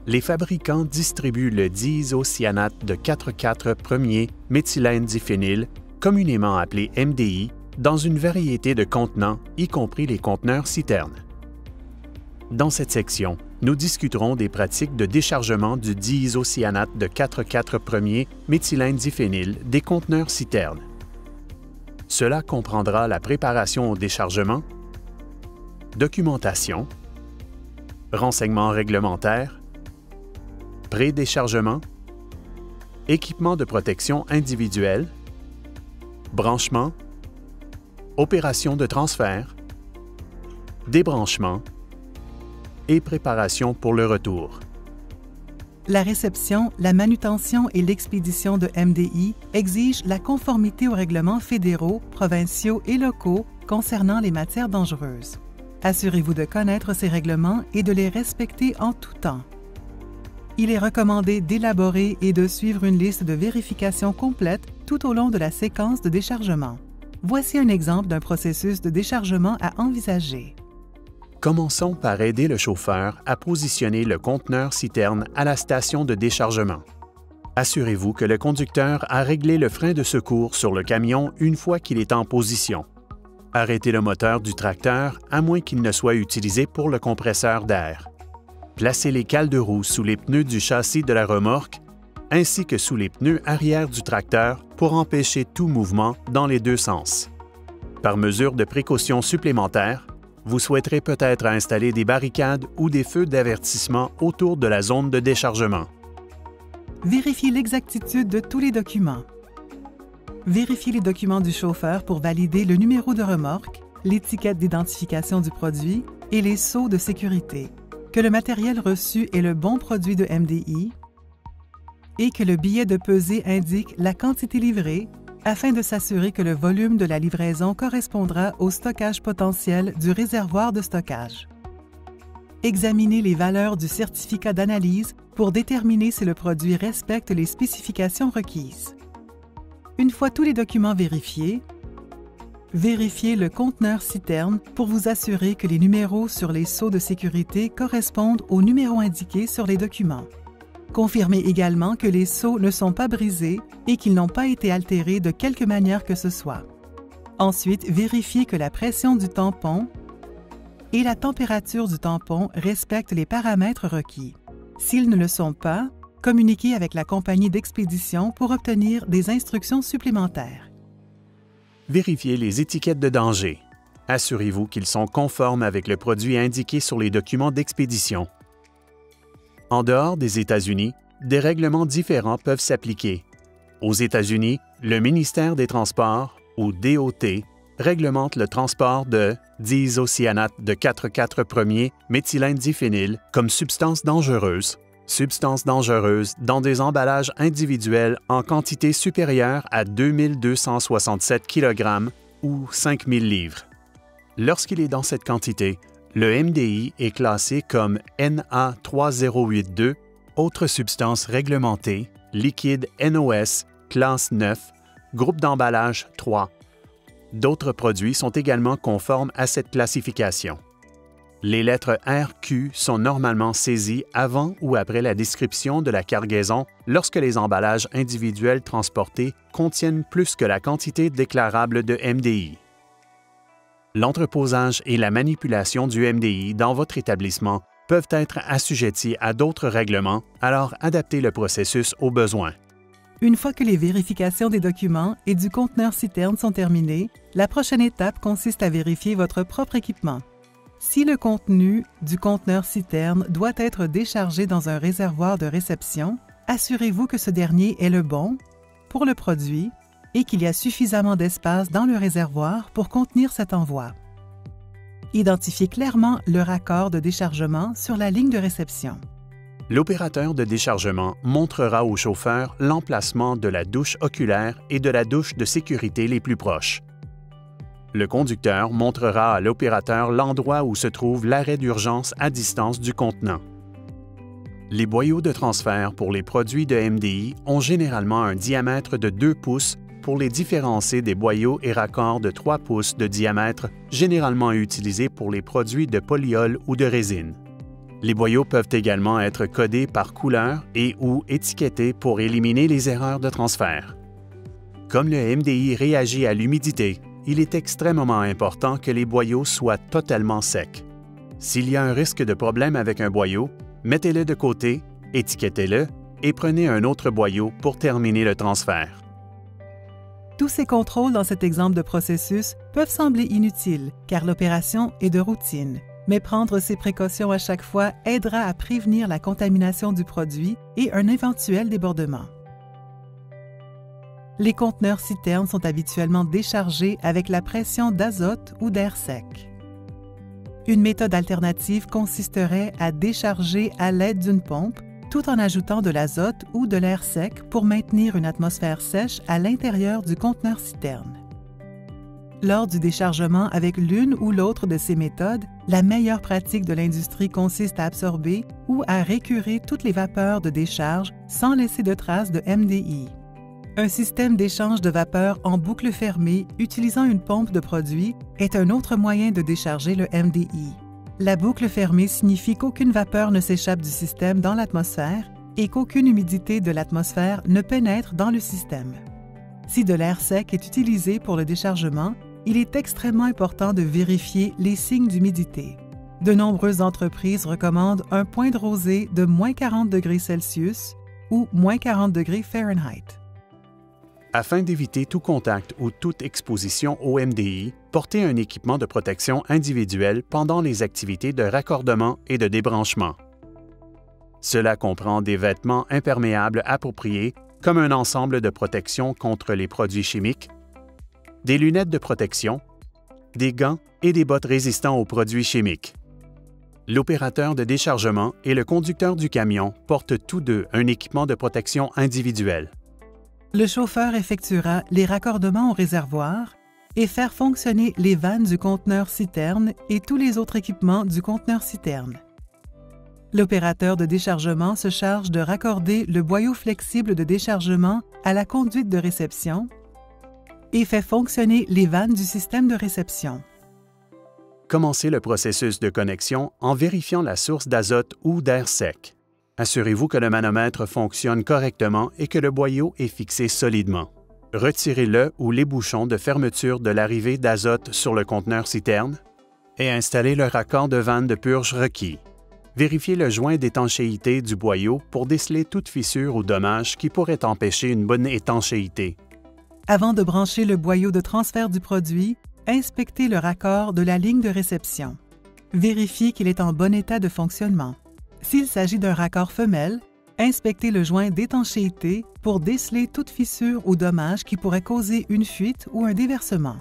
les fabricants distribuent le diisocyanate de 4,4 méthylène diphényl, communément appelé MDI, dans une variété de contenants, y compris les conteneurs citernes. Dans cette section, nous discuterons des pratiques de déchargement du diisocyanate de 4,4 méthylène diphényl des conteneurs citernes. Cela comprendra la préparation au déchargement, documentation, renseignements réglementaires, pré-déchargement, équipement de protection individuelle, branchement, opération de transfert, débranchement et préparation pour le retour. La réception, la manutention et l'expédition de MDI exigent la conformité aux règlements fédéraux, provinciaux et locaux concernant les matières dangereuses. Assurez-vous de connaître ces règlements et de les respecter en tout temps. Il est recommandé d'élaborer et de suivre une liste de vérification complète tout au long de la séquence de déchargement. Voici un exemple d'un processus de déchargement à envisager. Commençons par aider le chauffeur à positionner le conteneur citerne à la station de déchargement. Assurez-vous que le conducteur a réglé le frein de secours sur le camion une fois qu'il est en position. Arrêtez le moteur du tracteur à moins qu'il ne soit utilisé pour le compresseur d'air. Placez les cales de roue sous les pneus du châssis de la remorque ainsi que sous les pneus arrière du tracteur pour empêcher tout mouvement dans les deux sens. Par mesure de précaution supplémentaire, vous souhaiterez peut-être installer des barricades ou des feux d'avertissement autour de la zone de déchargement. Vérifiez l'exactitude de tous les documents. Vérifiez les documents du chauffeur pour valider le numéro de remorque, l'étiquette d'identification du produit et les sceaux de sécurité, que le matériel reçu est le bon produit de MDI et que le billet de pesée indique la quantité livrée afin de s'assurer que le volume de la livraison correspondra au stockage potentiel du réservoir de stockage. Examinez les valeurs du certificat d'analyse pour déterminer si le produit respecte les spécifications requises. Une fois tous les documents vérifiés, vérifiez le conteneur citerne pour vous assurer que les numéros sur les sceaux de sécurité correspondent aux numéros indiqués sur les documents. Confirmez également que les sceaux ne sont pas brisés et qu'ils n'ont pas été altérés de quelque manière que ce soit. Ensuite, vérifiez que la pression du tampon et la température du tampon respectent les paramètres requis. S'ils ne le sont pas, communiquez avec la compagnie d'expédition pour obtenir des instructions supplémentaires. Vérifiez les étiquettes de danger. Assurez-vous qu'ils sont conformes avec le produit indiqué sur les documents d'expédition. En dehors des États-Unis, des règlements différents peuvent s'appliquer. Aux États-Unis, le ministère des Transports, ou DOT, réglemente le transport de diisocyanate de 4,4 méthylène diphényl comme substance dangereuse dans des emballages individuels en quantité supérieure à 2267 kg ou 5000 livres. Lorsqu'il est dans cette quantité, le MDI est classé comme NA3082, autre substance réglementée, liquide NOS, classe 9, groupe d'emballage 3. D'autres produits sont également conformes à cette classification. Les lettres RQ sont normalement saisies avant ou après la description de la cargaison lorsque les emballages individuels transportés contiennent plus que la quantité déclarable de MDI. L'entreposage et la manipulation du MDI dans votre établissement peuvent être assujettis à d'autres règlements, alors adaptez le processus aux besoins. Une fois que les vérifications des documents et du conteneur citerne sont terminées, la prochaine étape consiste à vérifier votre propre équipement. Si le contenu du conteneur citerne doit être déchargé dans un réservoir de réception, assurez-vous que ce dernier est le bon pour le produit et qu'il y a suffisamment d'espace dans le réservoir pour contenir cet envoi. Identifiez clairement le raccord de déchargement sur la ligne de réception. L'opérateur de déchargement montrera au chauffeur l'emplacement de la douche oculaire et de la douche de sécurité les plus proches. Le conducteur montrera à l'opérateur l'endroit où se trouve l'arrêt d'urgence à distance du contenant. Les boyaux de transfert pour les produits de MDI ont généralement un diamètre de 2 pouces pour les différencier des boyaux et raccords de 3 pouces de diamètre généralement utilisés pour les produits de polyol ou de résine. Les boyaux peuvent également être codés par couleur et ou étiquetés pour éliminer les erreurs de transfert. Comme le MDI réagit à l'humidité, il est extrêmement important que les boyaux soient totalement secs. S'il y a un risque de problème avec un boyau, mettez-le de côté, étiquetez-le et prenez un autre boyau pour terminer le transfert. Tous ces contrôles dans cet exemple de processus peuvent sembler inutiles car l'opération est de routine, mais prendre ces précautions à chaque fois aidera à prévenir la contamination du produit et un éventuel débordement. Les conteneurs citernes sont habituellement déchargés avec la pression d'azote ou d'air sec. Une méthode alternative consisterait à décharger à l'aide d'une pompe tout en ajoutant de l'azote ou de l'air sec pour maintenir une atmosphère sèche à l'intérieur du conteneur citerne. Lors du déchargement avec l'une ou l'autre de ces méthodes, la meilleure pratique de l'industrie consiste à absorber ou à récurer toutes les vapeurs de décharge sans laisser de traces de MDI. Un système d'échange de vapeur en boucle fermée utilisant une pompe de produit est un autre moyen de décharger le MDI. La boucle fermée signifie qu'aucune vapeur ne s'échappe du système dans l'atmosphère et qu'aucune humidité de l'atmosphère ne pénètre dans le système. Si de l'air sec est utilisé pour le déchargement, il est extrêmement important de vérifier les signes d'humidité. De nombreuses entreprises recommandent un point de rosée de -40°C ou -40°F. Afin d'éviter tout contact ou toute exposition au MDI, portez un équipement de protection individuel pendant les activités de raccordement et de débranchement. Cela comprend des vêtements imperméables appropriés comme un ensemble de protection contre les produits chimiques, des lunettes de protection, des gants et des bottes résistants aux produits chimiques. L'opérateur de déchargement et le conducteur du camion portent tous deux un équipement de protection individuel. Le chauffeur effectuera les raccordements au réservoir et faire fonctionner les vannes du conteneur citerne et tous les autres équipements du conteneur citerne. L'opérateur de déchargement se charge de raccorder le boyau flexible de déchargement à la conduite de réception et fait fonctionner les vannes du système de réception. Commencez le processus de connexion en vérifiant la source d'azote ou d'air sec. Assurez-vous que le manomètre fonctionne correctement et que le boyau est fixé solidement. Retirez-le ou les bouchons de fermeture de l'arrivée d'azote sur le conteneur citerne et installez le raccord de vanne de purge requis. Vérifiez le joint d'étanchéité du boyau pour déceler toute fissure ou dommage qui pourrait empêcher une bonne étanchéité. Avant de brancher le boyau de transfert du produit, inspectez le raccord de la ligne de réception. Vérifiez qu'il est en bon état de fonctionnement. S'il s'agit d'un raccord femelle, inspectez le joint d'étanchéité pour déceler toute fissure ou dommage qui pourrait causer une fuite ou un déversement.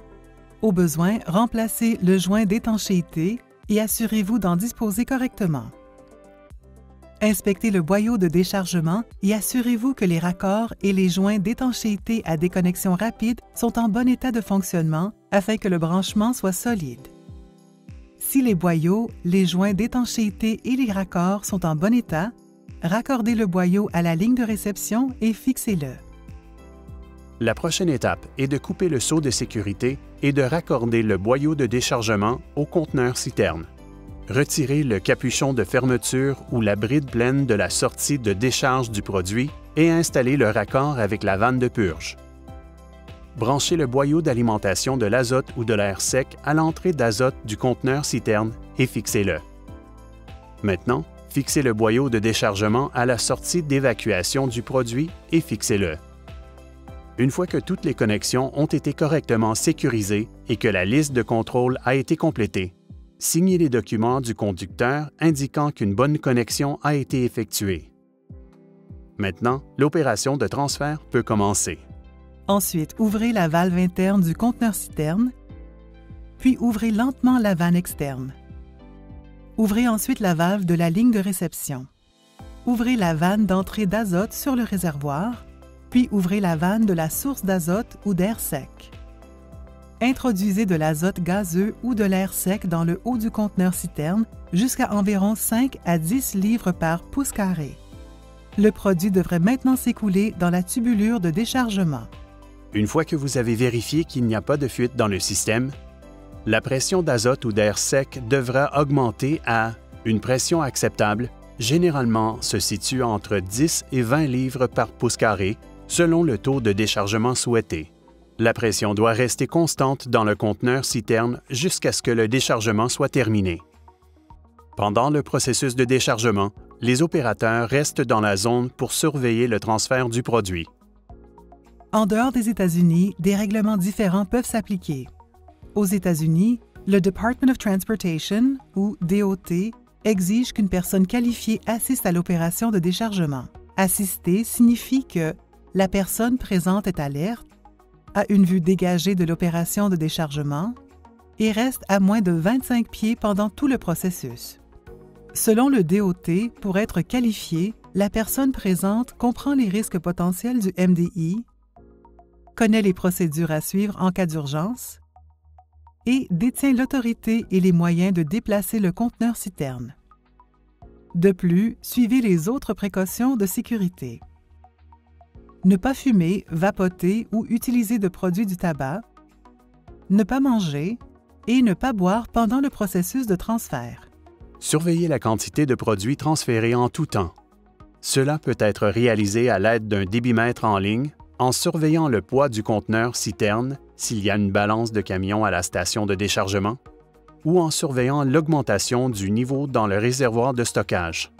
Au besoin, remplacez le joint d'étanchéité et assurez-vous d'en disposer correctement. Inspectez le boyau de déchargement et assurez-vous que les raccords et les joints d'étanchéité à déconnexion rapide sont en bon état de fonctionnement afin que le branchement soit solide. Si les boyaux, les joints d'étanchéité et les raccords sont en bon état, raccordez le boyau à la ligne de réception et fixez-le. La prochaine étape est de couper le seau de sécurité et de raccorder le boyau de déchargement au conteneur citerne. Retirez le capuchon de fermeture ou la bride pleine de la sortie de décharge du produit et installez le raccord avec la vanne de purge. Branchez le boyau d'alimentation de l'azote ou de l'air sec à l'entrée d'azote du conteneur citerne et fixez-le. Maintenant, fixez le boyau de déchargement à la sortie d'évacuation du produit et fixez-le. Une fois que toutes les connexions ont été correctement sécurisées et que la liste de contrôle a été complétée, signez les documents du conducteur indiquant qu'une bonne connexion a été effectuée. Maintenant, l'opération de transfert peut commencer. Ensuite, ouvrez la valve interne du conteneur citerne, puis ouvrez lentement la vanne externe. Ouvrez ensuite la valve de la ligne de réception. Ouvrez la vanne d'entrée d'azote sur le réservoir, puis ouvrez la vanne de la source d'azote ou d'air sec. Introduisez de l'azote gazeux ou de l'air sec dans le haut du conteneur citerne jusqu'à environ 5 à 10 livres par pouce carré. Le produit devrait maintenant s'écouler dans la tubulure de déchargement. Une fois que vous avez vérifié qu'il n'y a pas de fuite dans le système, la pression d'azote ou d'air sec devra augmenter à Une pression acceptable, généralement, se situe entre 10 et 20 livres par pouce carré, selon le taux de déchargement souhaité. La pression doit rester constante dans le conteneur citerne jusqu'à ce que le déchargement soit terminé. Pendant le processus de déchargement, les opérateurs restent dans la zone pour surveiller le transfert du produit. En dehors des États-Unis, des règlements différents peuvent s'appliquer. Aux États-Unis, le Department of Transportation, ou DOT, exige qu'une personne qualifiée assiste à l'opération de déchargement. Assister signifie que la personne présente est alerte, a une vue dégagée de l'opération de déchargement et reste à moins de 25 pieds pendant tout le processus. Selon le DOT, pour être qualifiée, la personne présente comprend les risques potentiels du MDI, connaît les procédures à suivre en cas d'urgence et détient l'autorité et les moyens de déplacer le conteneur citerne. De plus, suivez les autres précautions de sécurité. Ne pas fumer, vapoter ou utiliser de produits du tabac, ne pas manger et ne pas boire pendant le processus de transfert. Surveillez la quantité de produits transférés en tout temps. Cela peut être réalisé à l'aide d'un débitmètre en ligne, en surveillant le poids du conteneur citerne s'il y a une balance de camion à la station de déchargement, ou en surveillant l'augmentation du niveau dans le réservoir de stockage.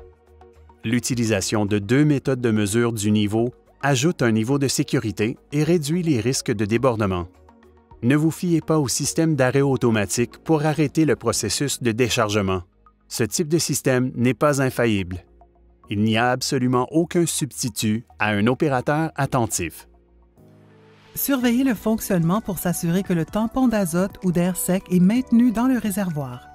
L'utilisation de 2 méthodes de mesure du niveau ajoute un niveau de sécurité et réduit les risques de débordement. Ne vous fiez pas au système d'arrêt automatique pour arrêter le processus de déchargement. Ce type de système n'est pas infaillible. Il n'y a absolument aucun substitut à un opérateur attentif. Surveillez le fonctionnement pour s'assurer que le tampon d'azote ou d'air sec est maintenu dans le réservoir.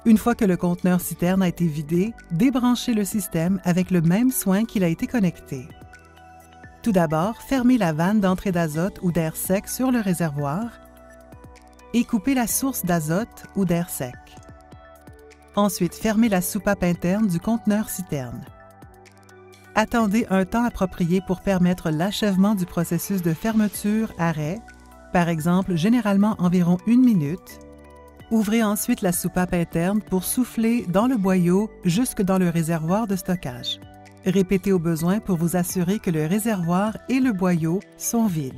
Une fois que le conteneur citerne a été vidé, débranchez le système avec le même soin qu'il a été connecté. Tout d'abord, fermez la vanne d'entrée d'azote ou d'air sec sur le réservoir et coupez la source d'azote ou d'air sec. Ensuite, fermez la soupape interne du conteneur citerne. Attendez un temps approprié pour permettre l'achèvement du processus de fermeture-arrêt, par exemple généralement environ 1 minute. Ouvrez ensuite la soupape interne pour souffler dans le boyau jusque dans le réservoir de stockage. Répétez au besoin pour vous assurer que le réservoir et le boyau sont vides.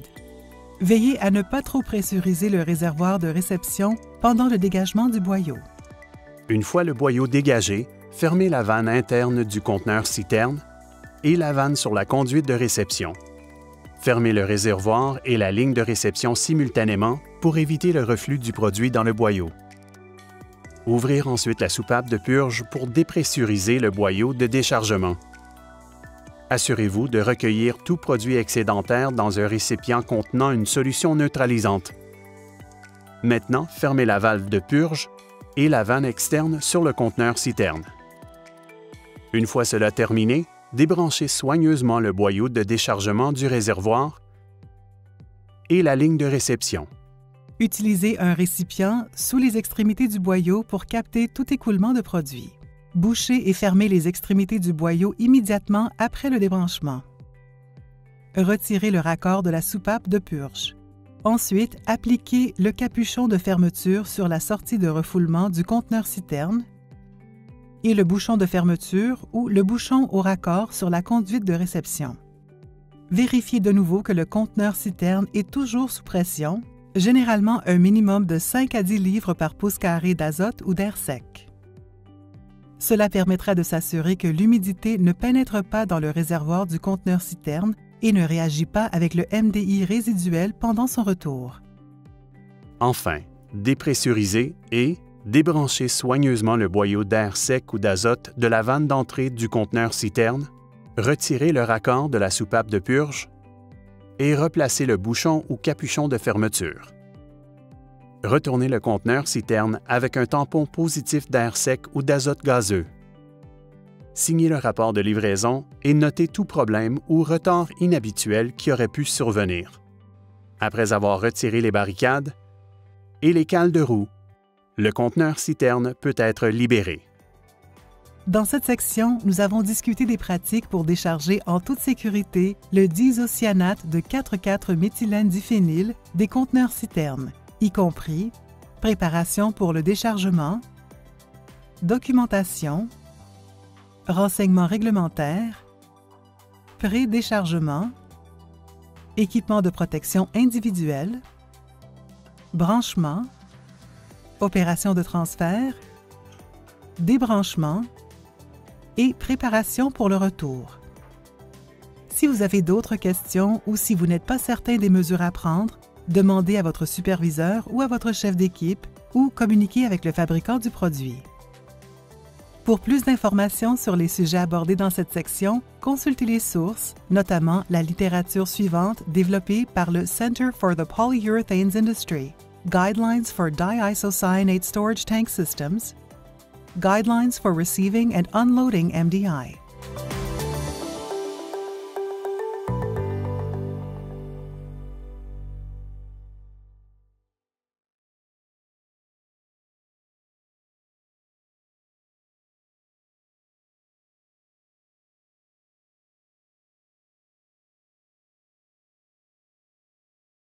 Veillez à ne pas trop pressuriser le réservoir de réception pendant le dégagement du boyau. Une fois le boyau dégagé, fermez la vanne interne du conteneur citerne et la vanne sur la conduite de réception. Fermez le réservoir et la ligne de réception simultanément pour éviter le reflux du produit dans le boyau. Ouvrir ensuite la soupape de purge pour dépressuriser le boyau de déchargement. Assurez-vous de recueillir tout produit excédentaire dans un récipient contenant une solution neutralisante. Maintenant, fermez la valve de purge et la vanne externe sur le conteneur citerne. Une fois cela terminé, débranchez soigneusement le boyau de déchargement du réservoir et la ligne de réception. Utilisez un récipient sous les extrémités du boyau pour capter tout écoulement de produit. Bouchez et fermez les extrémités du boyau immédiatement après le débranchement. Retirez le raccord de la soupape de purge. Ensuite, appliquez le capuchon de fermeture sur la sortie de refoulement du conteneur citerne et le bouchon de fermeture ou le bouchon au raccord sur la conduite de réception. Vérifiez de nouveau que le conteneur citerne est toujours sous pression, généralement un minimum de 5 à 10 livres par pouce carré d'azote ou d'air sec. Cela permettra de s'assurer que l'humidité ne pénètre pas dans le réservoir du conteneur citerne et ne réagit pas avec le MDI résiduel pendant son retour. Enfin, dépressurisez et débranchez soigneusement le boyau d'air sec ou d'azote de la vanne d'entrée du conteneur citerne, retirez le raccord de la soupape de purge et replacez le bouchon ou capuchon de fermeture. Retournez le conteneur citerne avec un tampon positif d'air sec ou d'azote gazeux. Signez le rapport de livraison et notez tout problème ou retard inhabituel qui aurait pu survenir. Après avoir retiré les barricades et les cales de roue, le conteneur citerne peut être libéré. Dans cette section, nous avons discuté des pratiques pour décharger en toute sécurité le diisocyanate de 4,4-méthylène-diphényl des conteneurs citernes, y compris préparation pour le déchargement, documentation, renseignements réglementaires, pré-déchargement, équipement de protection individuelle, branchement, opération de transfert, débranchement et préparation pour le retour. Si vous avez d'autres questions ou si vous n'êtes pas certain des mesures à prendre, demandez à votre superviseur ou à votre chef d'équipe ou communiquez avec le fabricant du produit. Pour plus d'informations sur les sujets abordés dans cette section, consultez les sources, notamment la littérature suivante développée par le Center for the Polyurethanes Industry, Guidelines for Diisocyanate Storage Tank Systems, Guidelines for Receiving and Unloading MDI.